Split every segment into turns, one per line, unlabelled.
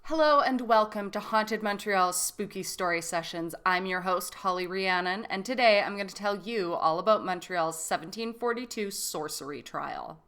Hello and welcome to Haunted Montreal's Spooky Story Sessions. I'm your host, Holly Rhiannon, and today I'm going to tell you all about Montreal's 1742 Sorcery Trial.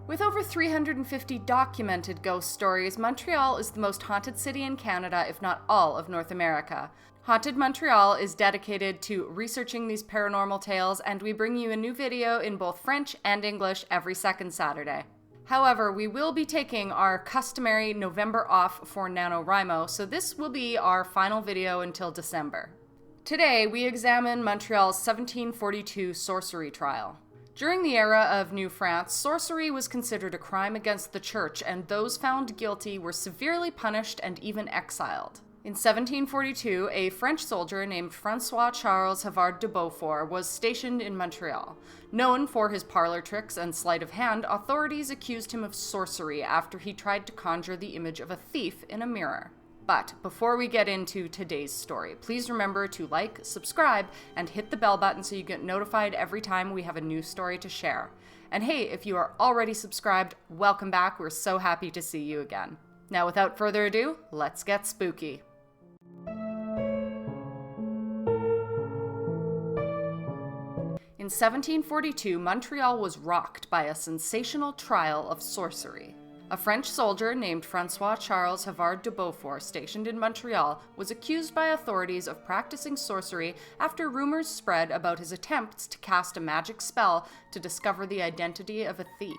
With over 350 documented ghost stories, Montreal is the most haunted city in Canada, if not all of North America. Haunted Montreal is dedicated to researching these paranormal tales, and we bring you a new video in both French and English every second Saturday. However, we will be taking our customary November off for NaNoWriMo, so this will be our final video until December. Today, we examine Montreal's 1742 Sorcery Trial. During the era of New France, sorcery was considered a crime against the church, and those found guilty were severely punished and even exiled. In 1742, a French soldier named Francois-Charles Havard de Beaufort was stationed in Montreal. Known for his parlor tricks and sleight of hand, authorities accused him of sorcery after he tried to conjure the image of a thief in a mirror. But before we get into today's story, please remember to like, subscribe, and hit the bell button so you get notified every time we have a new story to share. And hey, if you are already subscribed, welcome back. We're so happy to see you again. Now, without further ado, let's get spooky. In 1742, Montreal was rocked by a sensational trial of sorcery. A French soldier named Francois-Charles Havard de Beaufort, stationed in Montreal, was accused by authorities of practicing sorcery after rumors spread about his attempts to cast a magic spell to discover the identity of a thief.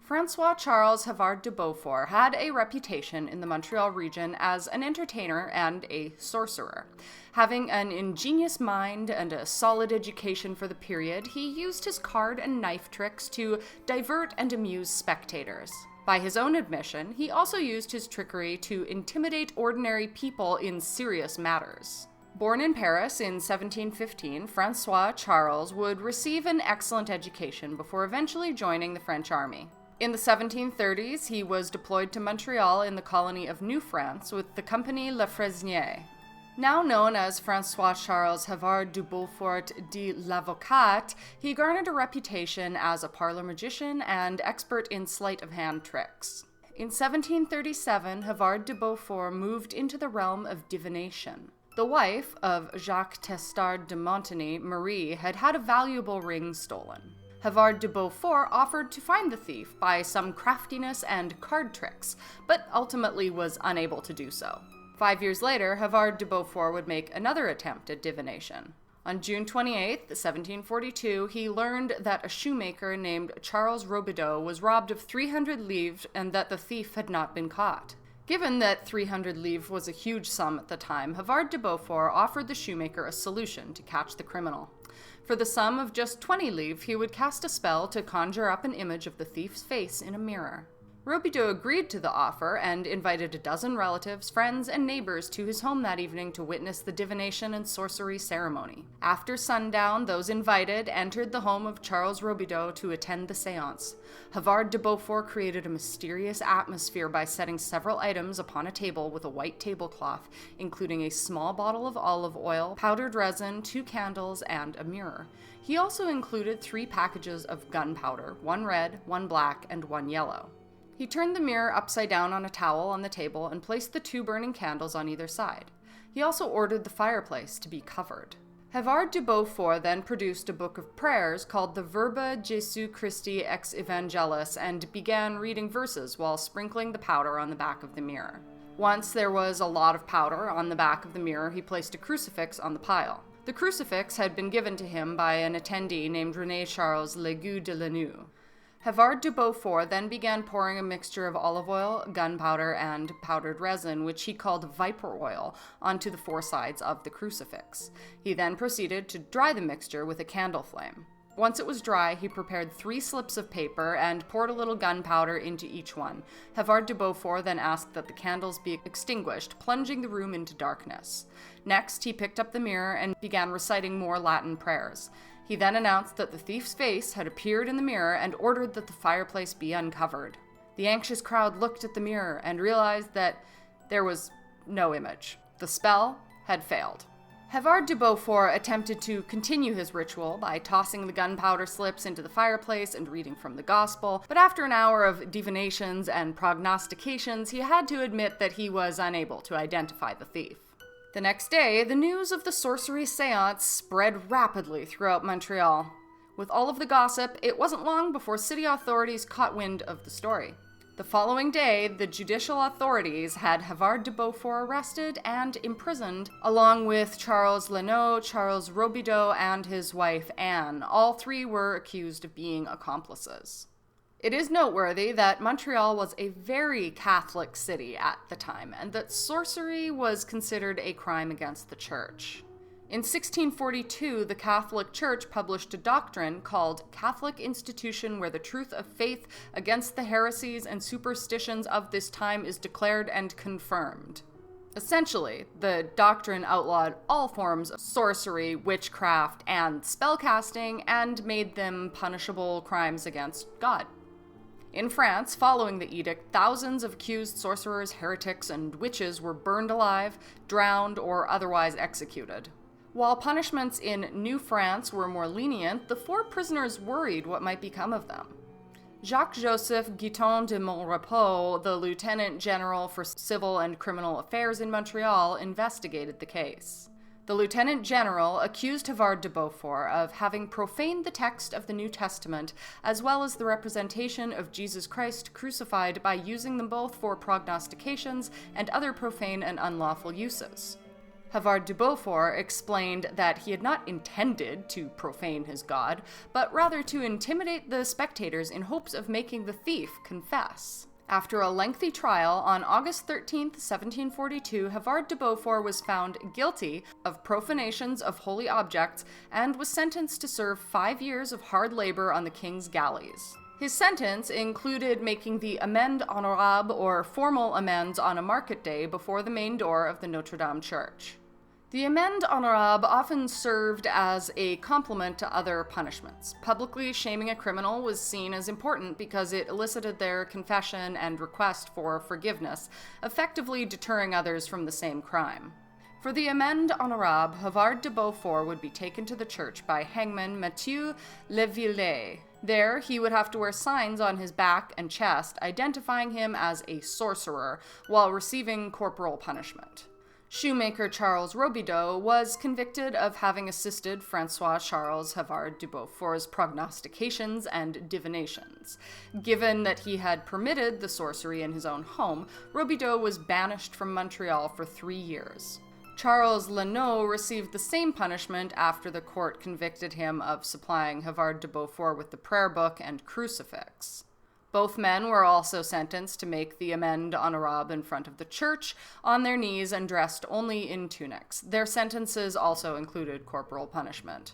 Francois-Charles Havard de Beaufort had a reputation in the Montreal region as an entertainer and a sorcerer. Having an ingenious mind and a solid education for the period, he used his card and knife tricks to divert and amuse spectators. By his own admission, he also used his trickery to intimidate ordinary people in serious matters. Born in Paris in 1715, Francois-Charles would receive an excellent education before eventually joining the French army. In the 1730s, he was deployed to Montreal in the colony of New France with the company La Fresnier. Now known as Francois-Charles Havard de Beaufort de l'Avocat, he garnered a reputation as a parlor magician and expert in sleight-of-hand tricks. In 1737, Havard de Beaufort moved into the realm of divination. The wife of Jacques Testard de Montigny, Marie, had had a valuable ring stolen. Havard de Beaufort offered to find the thief by some craftiness and card tricks, but ultimately was unable to do so. 5 years later, Havard de Beaufort would make another attempt at divination. On June 28, 1742, he learned that a shoemaker named Charles Robideau was robbed of 300 livres and that the thief had not been caught. Given that 300 livres was a huge sum at the time, Havard de Beaufort offered the shoemaker a solution to catch the criminal. For the sum of just 20 livres, he would cast a spell to conjure up an image of the thief's face in a mirror. Robideau agreed to the offer and invited a dozen relatives, friends, and neighbors to his home that evening to witness the divination and sorcery ceremony. After sundown, those invited entered the home of Charles Robideau to attend the seance. Havard de Beaufort created a mysterious atmosphere by setting several items upon a table with a white tablecloth, including a small bottle of olive oil, powdered resin, 2 candles, and a mirror. He also included 3 packages of gunpowder, 1 red, 1 black, and 1 yellow. He turned the mirror upside down on a towel on the table and placed the 2 burning candles on either side. He also ordered the fireplace to be covered. Havard de Beaufort then produced a book of prayers called the Verba Jesu Christi ex Evangelis and began reading verses while sprinkling the powder on the back of the mirror. Once there was a lot of powder on the back of the mirror, he placed a crucifix on the pile. The crucifix had been given to him by an attendee named René Charles Legoux de Lannoy. Havard de Beaufort then began pouring a mixture of olive oil, gunpowder, and powdered resin, which he called viper oil, onto the 4 sides of the crucifix. He then proceeded to dry the mixture with a candle flame. Once it was dry, he prepared 3 slips of paper and poured a little gunpowder into each one. Havard de Beaufort then asked that the candles be extinguished, plunging the room into darkness. Next, he picked up the mirror and began reciting more Latin prayers. He then announced that the thief's face had appeared in the mirror and ordered that the fireplace be uncovered. The anxious crowd looked at the mirror and realized that there was no image. The spell had failed. Havard de Beaufort attempted to continue his ritual by tossing the gunpowder slips into the fireplace and reading from the gospel, but after an hour of divinations and prognostications, he had to admit that he was unable to identify the thief. The next day, the news of the sorcery seance spread rapidly throughout Montreal. With all of the gossip, it wasn't long before city authorities caught wind of the story. The following day, the judicial authorities had Havard de Beaufort arrested and imprisoned, along with Charles Lenot, Charles Robideau, and his wife Anne. All three were accused of being accomplices. It is noteworthy that Montreal was a very Catholic city at the time, and that sorcery was considered a crime against the church. In 1642, the Catholic Church published a doctrine called Catholic Institution, where the truth of faith against the heresies and superstitions of this time is declared and confirmed. Essentially, the doctrine outlawed all forms of sorcery, witchcraft, and spellcasting, and made them punishable crimes against God. In France, following the edict, thousands of accused sorcerers, heretics, and witches were burned alive, drowned, or otherwise executed. While punishments in New France were more lenient, the four prisoners worried what might become of them. Jacques-Joseph Guiton de Montrepos, the Lieutenant General for Civil and Criminal Affairs in Montreal, investigated the case. The Lieutenant General accused Havard de Beaufort of having profaned the text of the New Testament, as well as the representation of Jesus Christ crucified, by using them both for prognostications and other profane and unlawful uses. Havard de Beaufort explained that he had not intended to profane his God, but rather to intimidate the spectators in hopes of making the thief confess. After a lengthy trial, on August 13, 1742, Havard de Beaufort was found guilty of profanations of holy objects and was sentenced to serve 5 years of hard labor on the king's galleys. His sentence included making the amende honorable, or formal amends, on a market day before the main door of the Notre Dame church. The amende honorable often served as a complement to other punishments. Publicly shaming a criminal was seen as important because it elicited their confession and request for forgiveness, effectively deterring others from the same crime. For the amende honorable, Havard de Beaufort would be taken to the church by hangman Mathieu Levillet. There, he would have to wear signs on his back and chest identifying him as a sorcerer while receiving corporal punishment. Shoemaker Charles Robideau was convicted of having assisted Francois-Charles Havard de Beaufort's prognostications and divinations. Given that he had permitted the sorcery in his own home, Robideau was banished from Montreal for 3 years. Charles Lenot received the same punishment after the court convicted him of supplying Havard de Beaufort with the prayer book and crucifix. Both men were also sentenced to make the amende honorable in front of the church, on their knees and dressed only in tunics. Their sentences also included corporal punishment.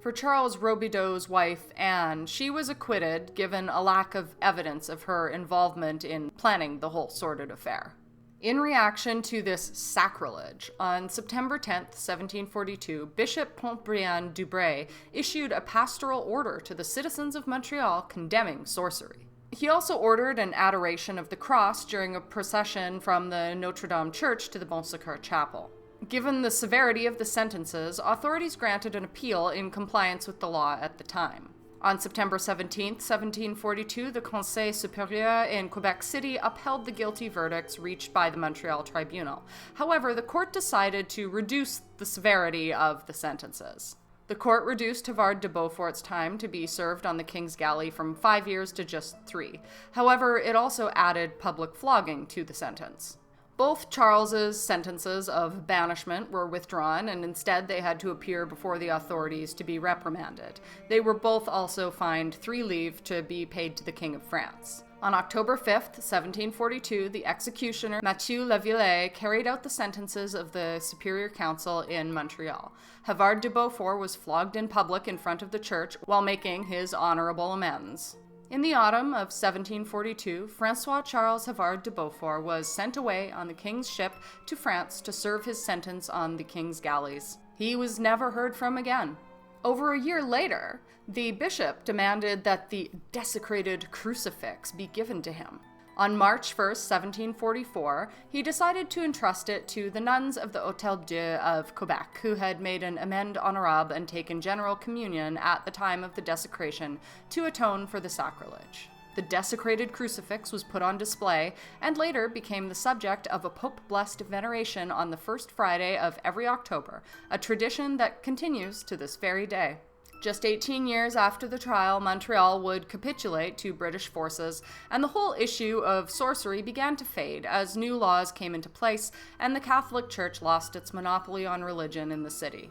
For Charles Robideau's wife, Anne, she was acquitted, given a lack of evidence of her involvement in planning the whole sordid affair. In reaction to this sacrilege, on September 10, 1742, Bishop Pontbriand Dubray issued a pastoral order to the citizens of Montreal condemning sorcery. He also ordered an adoration of the cross during a procession from the Notre Dame Church to the Bon Secours Chapel. Given the severity of the sentences, authorities granted an appeal in compliance with the law at the time. On September 17, 1742, the Conseil Supérieur in Quebec City upheld the guilty verdicts reached by the Montreal Tribunal. However, the court decided to reduce the severity of the sentences. The court reduced Havard de Beaufort's time to be served on the King's Galley from 5 years to just 3. However, it also added public flogging to the sentence. Both Charles's sentences of banishment were withdrawn, and instead they had to appear before the authorities to be reprimanded. They were both also fined 3 livres to be paid to the King of France. On October 5, 1742, the executioner Mathieu Levillet carried out the sentences of the Superior Council in Montreal. Havard de Beaufort was flogged in public in front of the church while making his honorable amends. In the autumn of 1742, Francois-Charles Havard de Beaufort was sent away on the king's ship to France to serve his sentence on the king's galleys. He was never heard from again. Over a year later, the bishop demanded that the desecrated crucifix be given to him. On March 1st, 1744, he decided to entrust it to the nuns of the Hôtel Dieu of Quebec, who had made an amende honorable and taken general communion at the time of the desecration to atone for the sacrilege. The desecrated crucifix was put on display and later became the subject of a Pope-blessed veneration on the first Friday of every October, a tradition that continues to this very day. Just 18 years after the trial, Montreal would capitulate to British forces, and the whole issue of sorcery began to fade as new laws came into place and the Catholic Church lost its monopoly on religion in the city.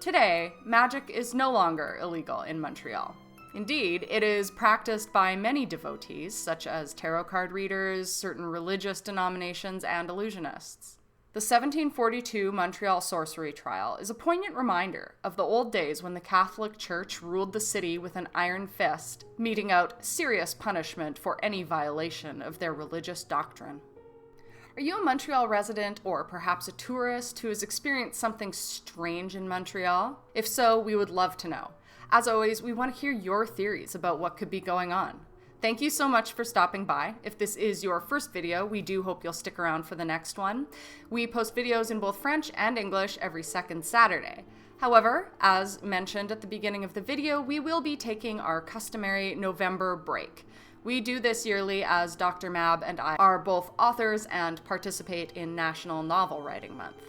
Today, magic is no longer illegal in Montreal. Indeed, it is practiced by many devotees, such as tarot card readers, certain religious denominations, and illusionists. The 1742 Montreal Sorcery Trial is a poignant reminder of the old days when the Catholic Church ruled the city with an iron fist, meting out serious punishment for any violation of their religious doctrine. Are you a Montreal resident or perhaps a tourist who has experienced something strange in Montreal? If so, we would love to know. As always, we want to hear your theories about what could be going on. Thank you so much for stopping by. If this is your first video, we do hope you'll stick around for the next one. We post videos in both French and English every second Saturday. However, as mentioned at the beginning of the video, we will be taking our customary November break. We do this yearly as Dr. Mab and I are both authors and participate in National Novel Writing Month.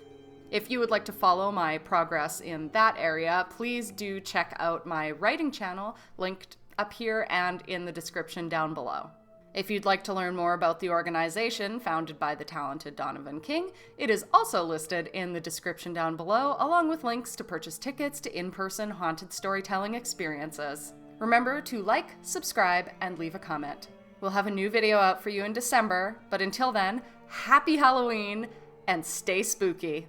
If you would like to follow my progress in that area, please do check out my writing channel, linked up here and in the description down below. If you'd like to learn more about the organization founded by the talented Donovan King, it is also listed in the description down below, along with links to purchase tickets to in-person haunted storytelling experiences. Remember to like, subscribe, and leave a comment. We'll have a new video out for you in December, but until then, happy Halloween and stay spooky!